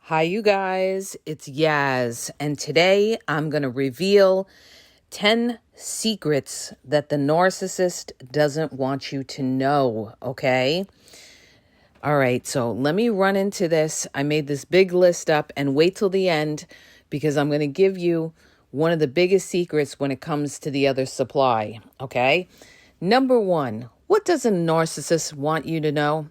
Hi, you guys. It's Yaz, and today I'm going to reveal 10 secrets that the narcissist doesn't want you to know, okay? All right, so let me run into this. I made this big list up, and wait till the end because I'm going to give you one of the biggest secrets when it comes to the other supply, okay? Number one, what does a narcissist want you to know?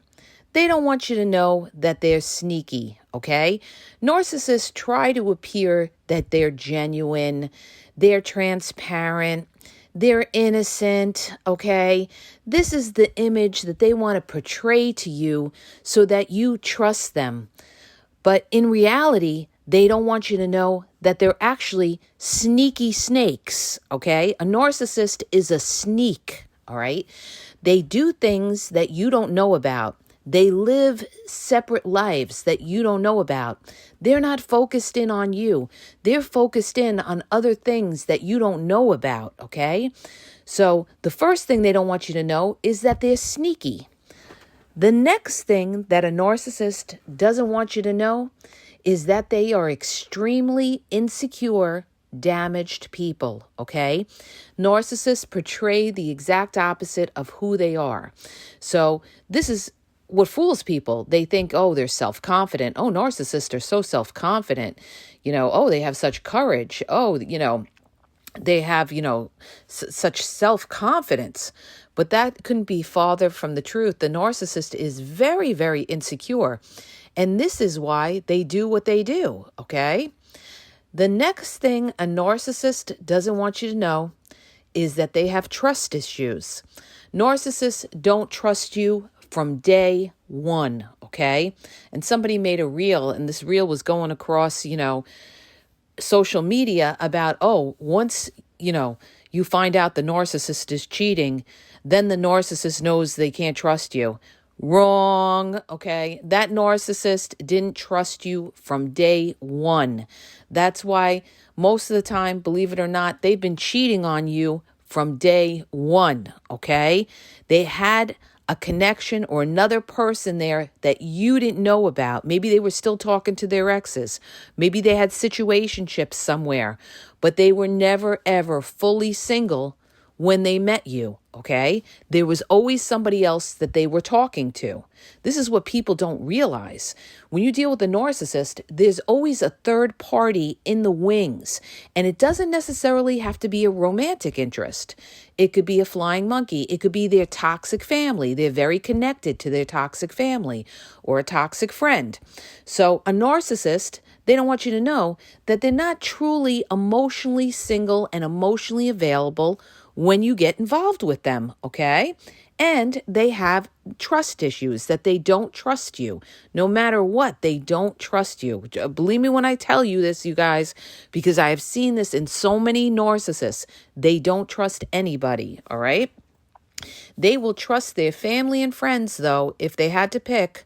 They don't want you to know that they're sneaky, okay? Narcissists try to appear that they're genuine, they're transparent, they're innocent, okay? This is the image that they want to portray to you so that you trust them. But in reality, they don't want you to know that they're actually sneaky snakes, okay? A narcissist is a sneak, all right? They do things that you don't know about. They live separate lives that you don't know about. They're not focused in on you. They're focused in on other things that you don't know about, okay? So the first thing they don't want you to know is that they're sneaky. The next thing that a narcissist doesn't want you to know is that they are extremely insecure, damaged people, okay? Narcissists portray the exact opposite of who they are. So this is what fools people. They think, oh, they're self-confident. Oh, narcissists are so self-confident. Oh, they have such courage. Oh, they have, such self-confidence. But that couldn't be farther from the truth. The narcissist is very, very insecure. And this is why they do what they do, okay? The next thing a narcissist doesn't want you to know is that they have trust issues. Narcissists don't trust you from day one, okay? And somebody made a reel, and this reel was going across, social media about, once, you find out the narcissist is cheating, then the narcissist knows they can't trust you. Wrong, okay? That narcissist didn't trust you from day one. That's why most of the time, believe it or not, they've been cheating on you from day one, okay? They had a connection or another person there that you didn't know about. Maybe they were still talking to their exes. Maybe they had situationships somewhere, but they were never, ever fully single when they met you, okay? There was always somebody else that they were talking to. This is what people don't realize. When you deal with a narcissist, there's always a third party in the wings, and it doesn't necessarily have to be a romantic interest. It could be a flying monkey. It could be their toxic family. They're very connected to their toxic family or a toxic friend. So a narcissist, they don't want you to know that they're not truly emotionally single and emotionally available when you get involved with them, okay? And they have trust issues, that they don't trust you. No matter what, they don't trust you. Believe me when I tell you this, you guys, because I have seen this in so many narcissists. They don't trust anybody, all right? They will trust their family and friends, though, if they had to pick,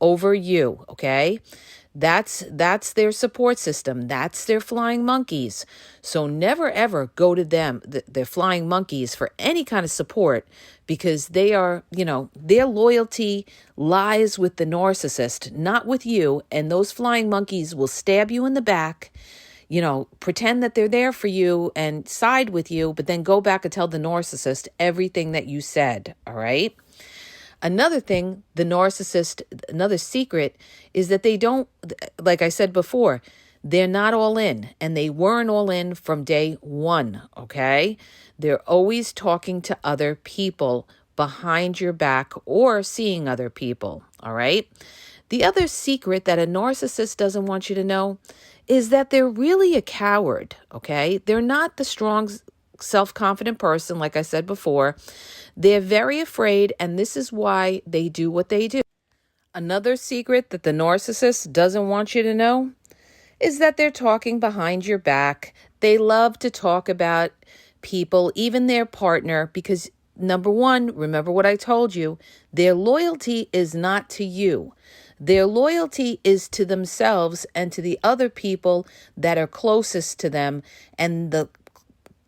over you, okay? That's their support system. That's their flying monkeys. So never, ever go to them, their flying monkeys, for any kind of support, because they are, their loyalty lies with the narcissist, not with you. And those flying monkeys will stab you in the back, pretend that they're there for you and side with you, but then go back and tell the narcissist everything that you said, all right? Another thing, another secret is that they don't, like I said before, they're not all in, and they weren't all in from day one, okay? They're always talking to other people behind your back or seeing other people, all right? The other secret that a narcissist doesn't want you to know is that they're really a coward, okay? They're not the strong, self-confident person, like I said before. They're very afraid, and this is why they do what they do. Another secret that the narcissist doesn't want you to know is that they're talking behind your back. They love to talk about people, even their partner, because number one, remember what I told you, their loyalty is not to you. Their loyalty is to themselves and to the other people that are closest to them, and the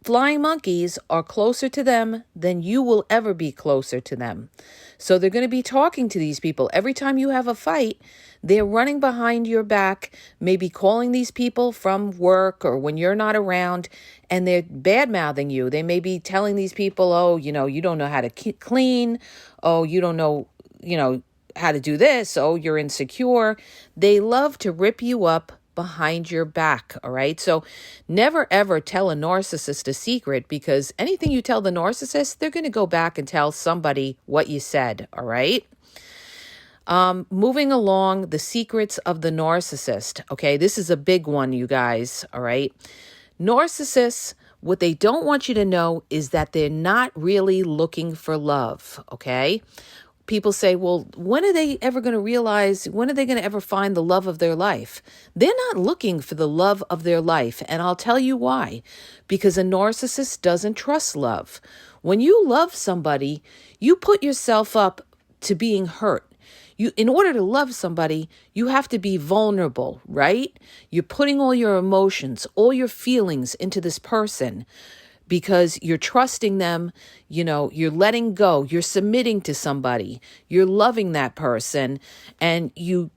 flying monkeys are closer to them than you will ever be closer to them. So they're going to be talking to these people. Every time you have a fight, they're running behind your back, maybe calling these people from work or when you're not around, and they're bad-mouthing you. They may be telling these people, oh, you don't know how to clean. Oh, you don't know, how to do this. Oh, you're insecure. They love to rip you up behind your back, all right? So never ever tell a narcissist a secret, because anything you tell the narcissist, they're going to go back and tell somebody what you said, all right? Moving along, the secrets of the narcissist, okay? This is a big one, you guys, all right? Narcissists, what they don't want you to know is that they're not really looking for love, okay? People say, well, when are they ever going to realize, when are they going to ever find the love of their life? They're not looking for the love of their life. And I'll tell you why. Because a narcissist doesn't trust love. When you love somebody, you put yourself up to being hurt. In order to love somebody, you have to be vulnerable, right? You're putting all your emotions, all your feelings into this person, because you're trusting them, you're letting go, you're submitting to somebody, you're loving that person, and you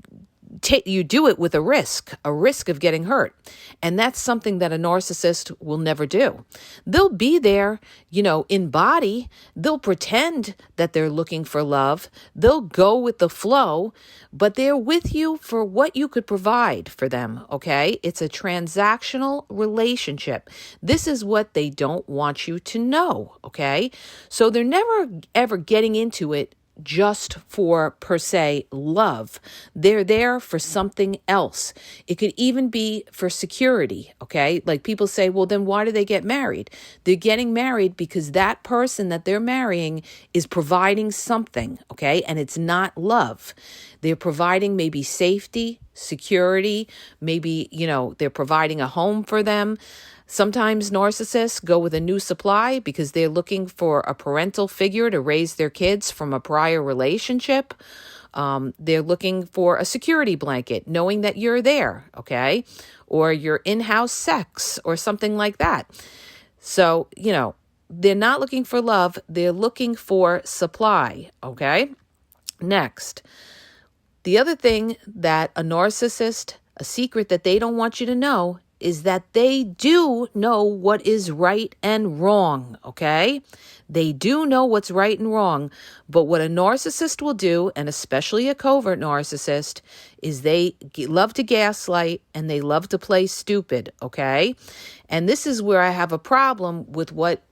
do it with a risk of getting hurt. And that's something that a narcissist will never do. They'll be there, in body. They'll pretend that they're looking for love. They'll go with the flow, but they're with you for what you could provide for them, okay? It's a transactional relationship. This is what they don't want you to know, okay? So they're never, ever getting into it just for, per se, love. They're there for something else. It could even be for security, okay? Like people say, well, then why do they get married? They're getting married because that person that they're marrying is providing something, okay? And it's not love. They're providing maybe safety, security, maybe, they're providing a home for them. Sometimes narcissists go with a new supply because they're looking for a parental figure to raise their kids from a prior relationship. They're looking for a security blanket, knowing that you're there, okay? Or your in-house sex or something like that. So, they're not looking for love. They're looking for supply, okay? Next, the other thing that a narcissist, a secret that they don't want you to know, is that they do know what is right and wrong, okay? They do know what's right and wrong, but what a narcissist will do, and especially a covert narcissist, is they love to gaslight and they love to play stupid, okay? And this is where I have a problem with what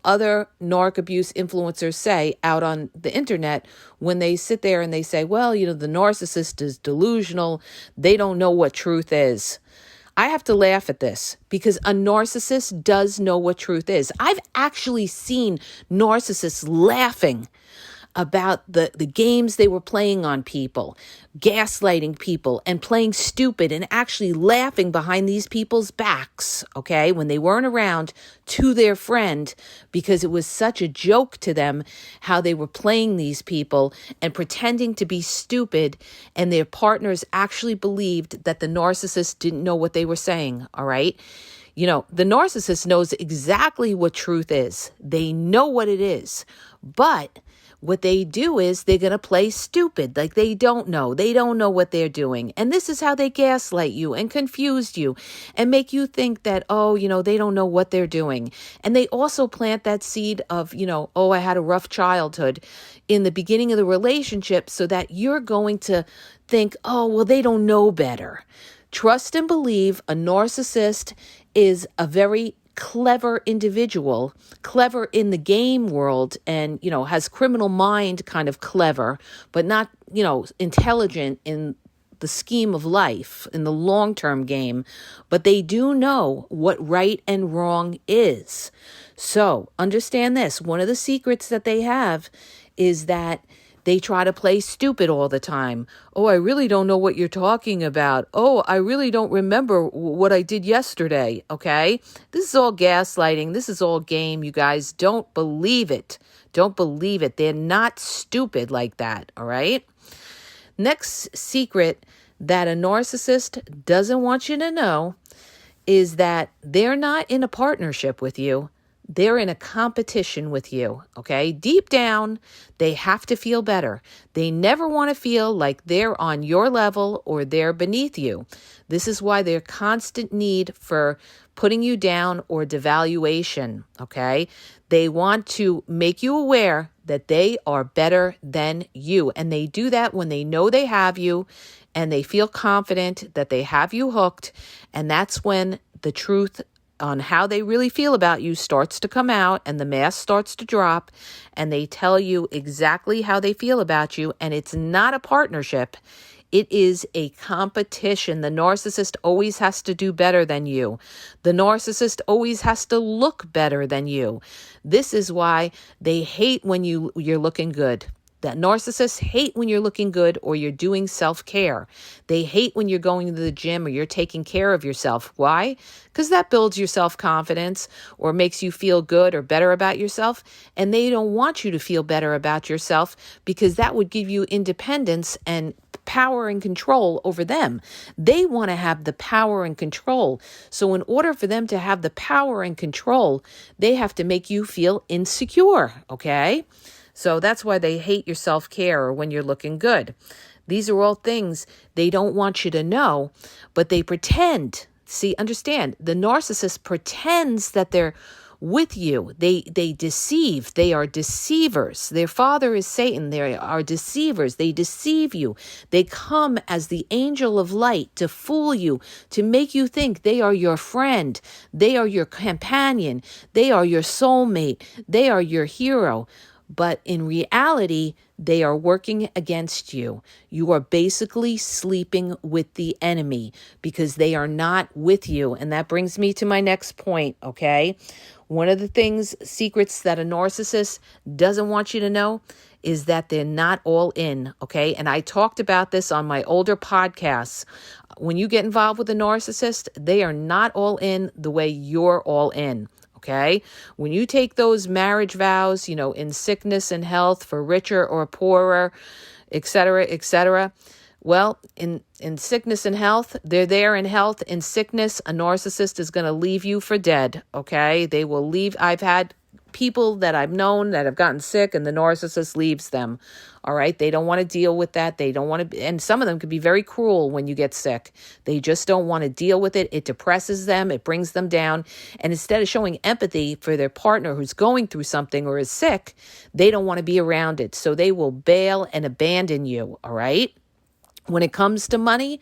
other narc abuse influencers say out on the internet when they sit there and they say, well, the narcissist is delusional. They don't know what truth is. I have to laugh at this because a narcissist does know what truth is. I've actually seen narcissists laughing about the games they were playing on people, gaslighting people and playing stupid and actually laughing behind these people's backs, okay, when they weren't around, to their friend, because it was such a joke to them how they were playing these people and pretending to be stupid, and their partners actually believed that the narcissist didn't know what they were saying, all right? The narcissist knows exactly what truth is. They know what it is, but what they do is they're going to play stupid, like they don't know. They don't know what they're doing. And this is how they gaslight you and confuse you and make you think that, they don't know what they're doing. And they also plant that seed of, I had a rough childhood in the beginning of the relationship so that you're going to think, they don't know better. Trust and believe a narcissist is a very clever individual, clever in the game world, and, has criminal mind kind of clever, but not, intelligent in the scheme of life, in the long-term game. But they do know what right and wrong is. So understand this. One of the secrets that they have is that they try to play stupid all the time. Oh, I really don't know what you're talking about. Oh, I really don't remember what I did yesterday, okay? This is all gaslighting. This is all game, you guys. Don't believe it. Don't believe it. They're not stupid like that, all right? Next secret that a narcissist doesn't want you to know is that they're not in a partnership with you. They're in a competition with you, okay? Deep down, they have to feel better. They never want to feel like they're on your level or they're beneath you. This is why their constant need for putting you down or devaluation, okay? They want to make you aware that they are better than you. And they do that when they know they have you and they feel confident that they have you hooked. And that's when the truth on how they really feel about you starts to come out and the mask starts to drop and they tell you exactly how they feel about you. And it's not a partnership. It is a competition. The narcissist always has to do better than you. The narcissist always has to look better than you. This is why they hate when you're looking good. That narcissists hate when you're looking good or you're doing self-care. They hate when you're going to the gym or you're taking care of yourself. Why? Because that builds your self-confidence or makes you feel good or better about yourself. And they don't want you to feel better about yourself because that would give you independence and power and control over them. They want to have the power and control. So in order for them to have the power and control, they have to make you feel insecure, okay? So that's why they hate your self-care or when you're looking good. These are all things they don't want you to know, but they pretend. See, understand, the narcissist pretends that they're with you. They deceive. They are deceivers. Their father is Satan. They are deceivers. They deceive you. They come as the angel of light to fool you, to make you think they are your friend. They are your companion. They are your soulmate. They are your hero. But in reality, they are working against you. You are basically sleeping with the enemy because they are not with you. And that brings me to my next point, okay? One of the secrets that a narcissist doesn't want you to know is that they're not all in, okay? And I talked about this on my older podcasts. When you get involved with a narcissist, they are not all in the way you're all in. Okay. When you take those marriage vows, in sickness and health, for richer or poorer, et cetera, well, in sickness and health, they're there in health. In sickness, a narcissist is going to leave you for dead. Okay. They will leave. I've had people that I've known that have gotten sick and the narcissist leaves them. All right. They don't want to deal with that. They don't want to. And some of them can be very cruel when you get sick. They just don't want to deal with it. It depresses them. It brings them down. And instead of showing empathy for their partner who's going through something or is sick, they don't want to be around it. So they will bail and abandon you. All right. When it comes to money,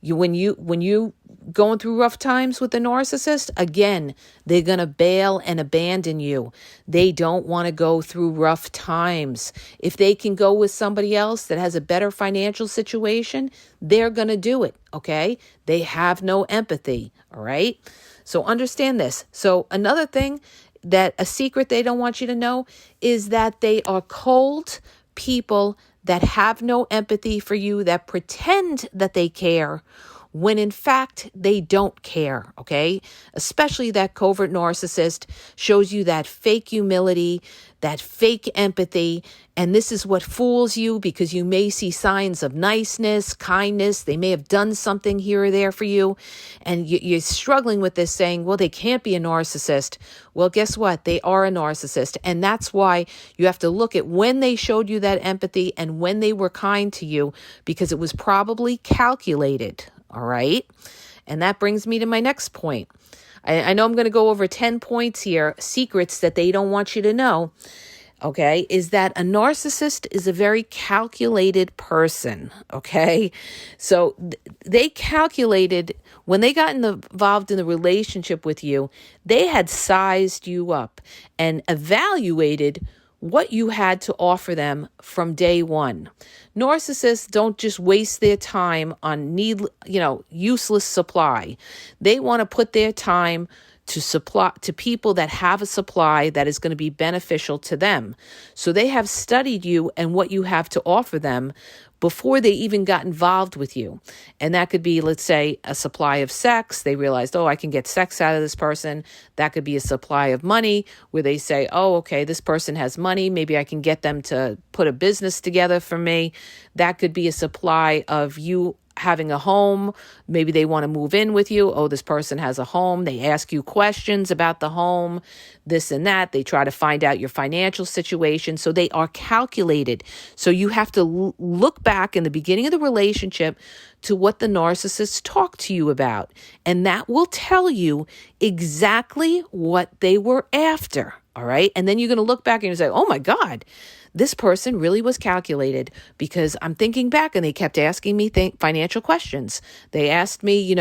when you going through rough times with the narcissist, again, they're going to bail and abandon you. They don't want to go through rough times. If they can go with somebody else that has a better financial situation, they're going to do it, okay? They have no empathy, all right? So understand this. So another thing a secret they don't want you to know is that they are cold people that have no empathy for you, that pretend that they care when in fact they don't care, okay? Especially that covert narcissist shows you that fake humility, that fake empathy, and this is what fools you because you may see signs of niceness, kindness. They may have done something here or there for you, and you're struggling with this saying, well, they can't be a narcissist. Well, guess what? They are a narcissist, and that's why you have to look at when they showed you that empathy and when they were kind to you because it was probably calculated, all right? And that brings me to my next point. I know I'm going to go over 10 points here, secrets that they don't want you to know, okay, is that a narcissist is a very calculated person, okay? So they calculated, when they got involved in the relationship with you, they had sized you up and evaluated what you had to offer them from day one. Narcissists don't just waste their time on useless supply. They want to put their time to people that have a supply that is going to be beneficial to them. So they have studied you and what you have to offer them before they even got involved with you. And that could be, let's say, a supply of sex. They realized, I can get sex out of this person. That could be a supply of money where they say, okay, this person has money. Maybe I can get them to put a business together for me. That could be a supply of you having a home. Maybe they want to move in with you. Oh, this person has a home. They ask you questions about the home, this and that. They try to find out your financial situation. So they are calculated. So you have to look back in the beginning of the relationship to what the narcissists talk to you about. And that will tell you exactly what they were after. All right. And then you're going to look back and you say, oh my God, this person really was calculated, because I'm thinking back and they kept asking me financial questions. They asked me,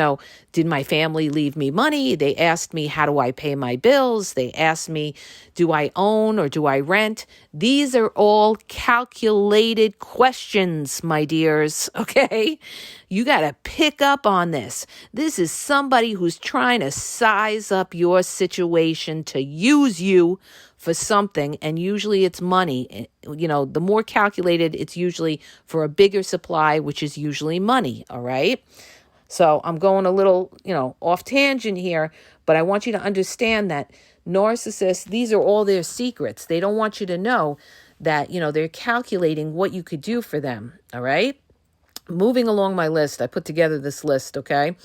did my family leave me money? They asked me, how do I pay my bills? They asked me, do I own or do I rent? These are all calculated questions, my dears. Okay. You got to pick up on this. This is somebody who's trying to size up your situation to use you for something, and usually it's money. The more calculated, it's usually for a bigger supply, which is usually money, all right? So I'm going a little, off tangent here, but I want you to understand that narcissists, these are all their secrets. They don't want you to know that, they're calculating what you could do for them, all right? Moving along my list, I put together this list, okay?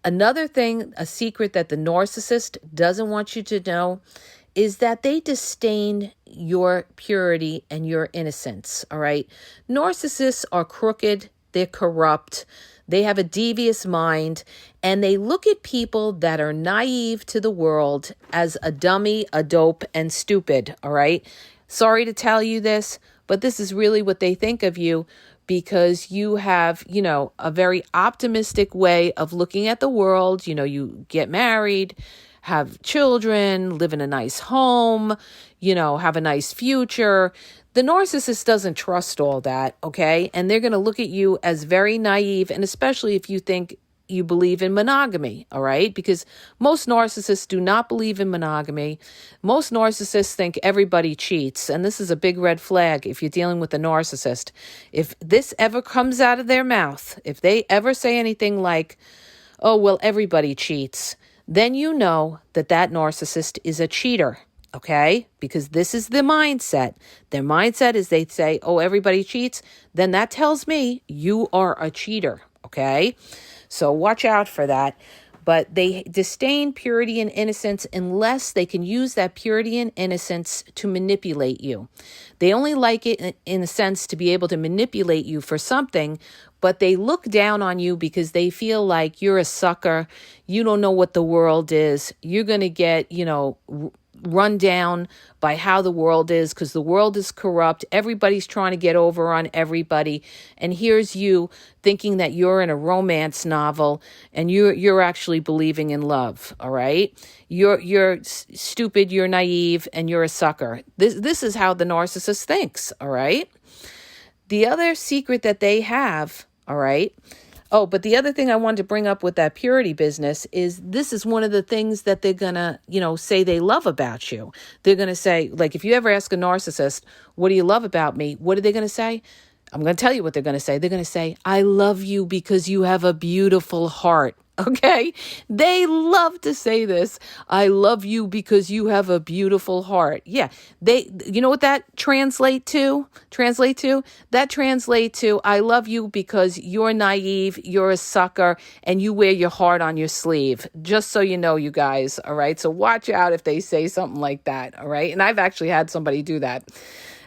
Another thing, a secret that the narcissist doesn't want you to know is that they disdain your purity and your innocence, all right? Narcissists are crooked, they're corrupt, they have a devious mind, and they look at people that are naive to the world as a dummy, a dope, and stupid, all right? Sorry to tell you this, but this is really what they think of you, because you have, a very optimistic way of looking at the world. You get married, have children, live in a nice home, have a nice future. The narcissist doesn't trust all that, okay? And they're going to look at you as very naive, and especially if you think you believe in monogamy, all right? Because most narcissists do not believe in monogamy. Most narcissists think everybody cheats, and this is a big red flag if you're dealing with a narcissist. If this ever comes out of their mouth, if they ever say anything like, oh, well, everybody cheats, then you know that narcissist is a cheater, okay? Because this is the mindset. Their mindset is they say, oh, everybody cheats. Then that tells me you are a cheater, okay? So watch out for that. But they disdain purity and innocence unless they can use that purity and innocence to manipulate you. They only like it in a sense to be able to manipulate you for something, but they look down on you because they feel like you're a sucker. You don't know what the world is. You're going to get, run down by how the world is, because the world is corrupt. Everybody's trying to get over on everybody. And here's you thinking that you're in a romance novel and you're actually believing in love. All right. You're stupid. You're naive and you're a sucker. This is how the narcissist thinks. All right. The other secret that they have. All right. Oh, but the other thing I wanted to bring up with that purity business is this is one of the things that they're going to, say they love about you. They're going to say, like, if you ever ask a narcissist, what do you love about me? What are they going to say? I'm going to tell you what they're going to say. They're going to say, I love you because you have a beautiful heart. Okay? They love to say this. I love you because you have a beautiful heart. Yeah. You know what that translate to? That translate to, I love you because you're naive, you're a sucker, and you wear your heart on your sleeve. Just so you know, you guys. All right? So watch out if they say something like that. All right? And I've actually had somebody do that.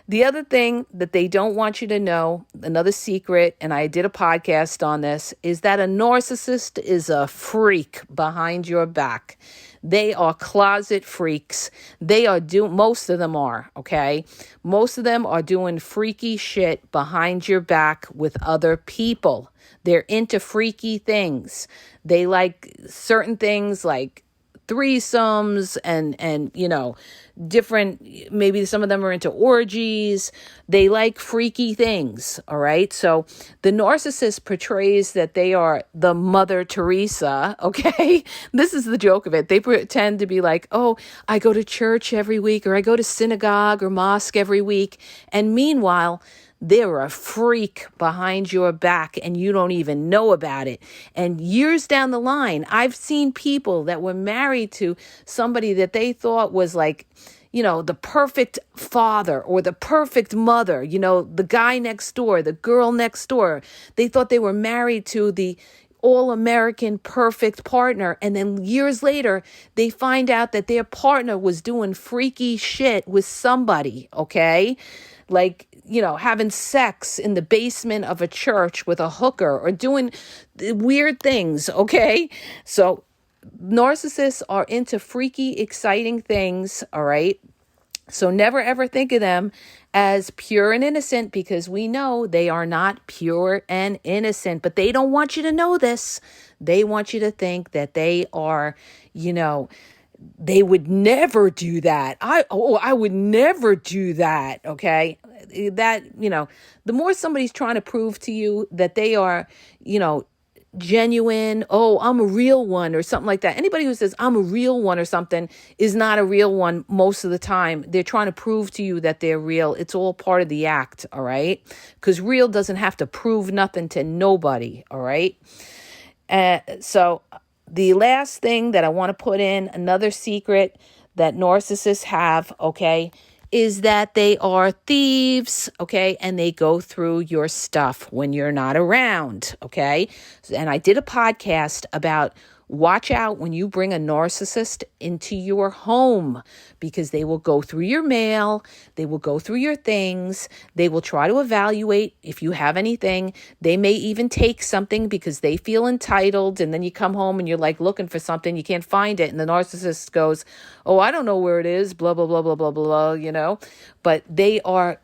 The other thing that they don't want you to know, another secret, and I did a podcast on this, is that a narcissist is a freak behind your back. They are closet freaks. Most of them are, okay? Most of them are doing freaky shit behind your back with other people. They're into freaky things. They like certain things like threesomes and different, maybe some of them are into orgies. They like freaky things, all right? So the narcissist portrays that they are the Mother Teresa, okay? This is the joke of it. They pretend to be like, oh, I go to church every week, or I go to synagogue or mosque every week. And meanwhile, they're a freak behind your back and you don't even know about it. And years down the line, I've seen people that were married to somebody that they thought was like, the perfect father or the perfect mother, the guy next door, the girl next door. They thought they were married to the all-American perfect partner. And then years later, they find out that their partner was doing freaky shit with somebody, okay? Like, having sex in the basement of a church with a hooker or doing weird things, okay? So narcissists are into freaky, exciting things, all right? So never ever think of them as pure and innocent, because we know they are not pure and innocent, but they don't want you to know this. They want you to think that they are, they would never do that. I would never do that. Okay. That, the more somebody's trying to prove to you that they are, genuine, I'm a real one or something like that. Anybody who says I'm a real one or something is not a real one most of the time. They're trying to prove to you that they're real. It's all part of the act, all right? Because real doesn't have to prove nothing to nobody, all right? So the last thing that I want to put in, another secret that narcissists have, okay, is that they are thieves, okay? And they go through your stuff when you're not around, okay? And I did a podcast about watch out when you bring a narcissist into your home, because they will go through your mail, they will go through your things, they will try to evaluate if you have anything. They may even take something because they feel entitled, and then you come home and you're like looking for something, you can't find it, and the narcissist goes, I don't know where it is, blah, blah, blah, blah, blah, blah, but they are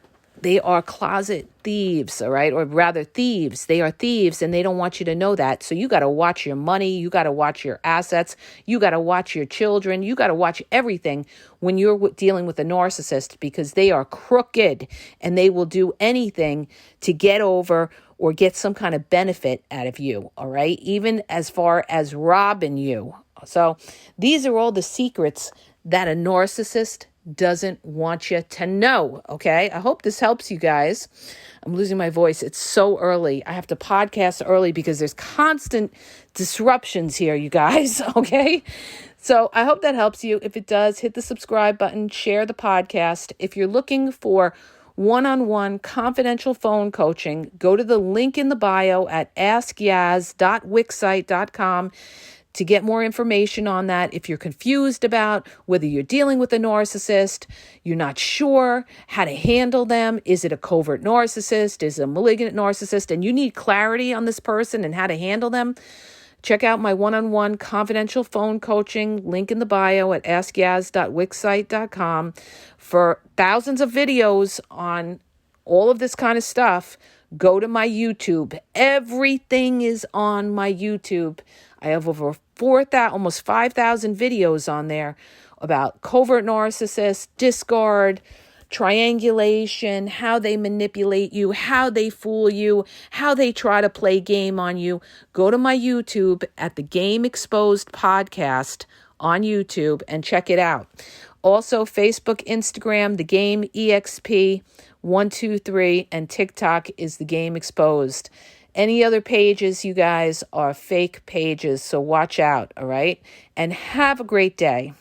closet thieves, all right? Or rather thieves. They are thieves, and they don't want you to know that. So you got to watch your money. You got to watch your assets. You got to watch your children. You got to watch everything when you're dealing with a narcissist, because they are crooked and they will do anything to get over or get some kind of benefit out of you, all right? Even as far as robbing you. So these are all the secrets that a narcissist doesn't want you to know, okay? I hope this helps you guys. I'm losing my voice. It's so early. I have to podcast early because there's constant disruptions here, you guys, okay? So I hope that helps you. If it does, hit the subscribe button, share the podcast. If you're looking for one-on-one confidential phone coaching, go to the link in the bio at askyaz.wixsite.com to get more information on that. If you're confused about whether you're dealing with a narcissist, you're not sure how to handle them, is it a covert narcissist, is it a malignant narcissist, and you need clarity on this person and how to handle them, check out my one-on-one confidential phone coaching, link in the bio at askyaz.wixsite.com for thousands of videos on all of this kind of stuff. Go to my YouTube. Everything is on my YouTube. I have over 4,000, almost 5,000 videos on there about covert narcissists, discard, triangulation, how they manipulate you, how they fool you, how they try to play game on you. Go to my YouTube at the Game Exposed Podcast on YouTube and check it out. Also, Facebook, Instagram, The Game EXP 123, and TikTok is The Game Exposed. Any other pages, you guys, are fake pages, so watch out, all right? And have a great day.